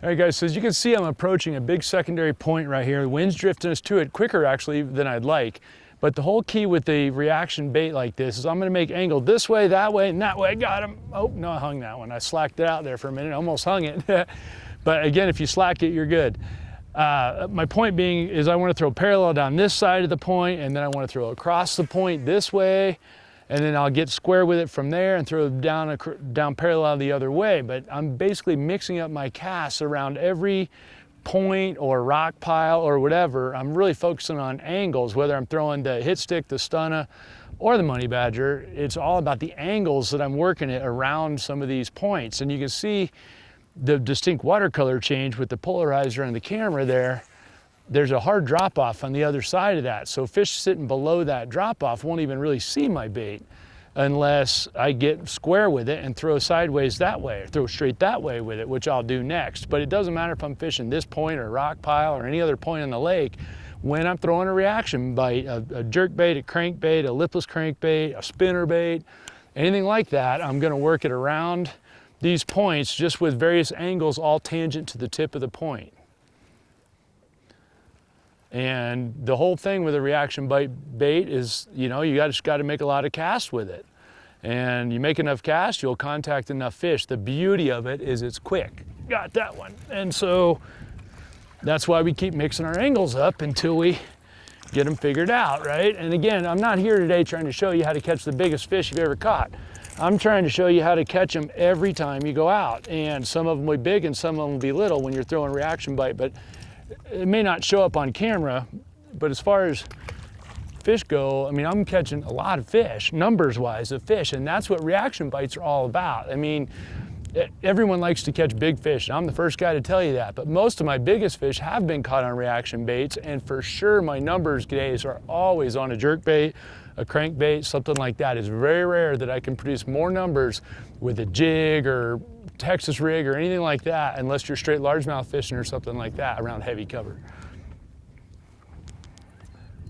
All right guys, so as you can see, I'm approaching a big secondary point right here. The wind's drifting us to it quicker actually than I'd like. But the whole key with the reaction bait like this is I'm gonna make angle this way, that way, and that way. Got him. Oh, no, I hung that one. I slacked it out there for a minute, almost hung it. But again, if you slack it, you're good. My point being is I wanna throw parallel down this side of the point, and then I wanna throw across the point this way, and then I'll get square with it from there and throw down parallel the other way. But I'm basically mixing up my casts around every point or rock pile or whatever. I'm really focusing on angles, whether I'm throwing the hit stick, the stunner, or the money badger. It's all about the angles that I'm working it around some of these points. And you can see the distinct watercolor change with the polarizer and the camera there. There's a hard drop off on the other side of that. So fish sitting below that drop off won't even really see my bait unless I get square with it and throw sideways that way, or throw straight that way with it, which I'll do next. But it doesn't matter if I'm fishing this point or a rock pile or any other point in the lake. When I'm throwing a reaction bite, a jerk bait, a crankbait, a lipless crankbait, a spinner bait, anything like that, I'm gonna work it around these points just with various angles all tangent to the tip of the point. And the whole thing with a reaction bait is, you know, you just got to make a lot of casts with it. And you make enough casts, you'll contact enough fish. The beauty of it is it's quick. Got that one. And so that's why we keep mixing our angles up until we get them figured out, right? And again, I'm not here today trying to show you how to catch the biggest fish you've ever caught. I'm trying to show you how to catch them every time you go out. And some of them will be big and some of them will be little when you're throwing reaction bite. But it may not show up on camera, but as far as fish go, I mean, I'm catching a lot of fish, numbers-wise of fish, and that's what reaction bites are all about. I mean, everyone likes to catch big fish. I'm the first guy to tell you that, but most of my biggest fish have been caught on reaction baits, and for sure my numbers days are always on a jerk bait, a crankbait, something like that. It's very rare that I can produce more numbers with a jig or Texas rig or anything like that, unless you're straight largemouth fishing or something like that around heavy cover.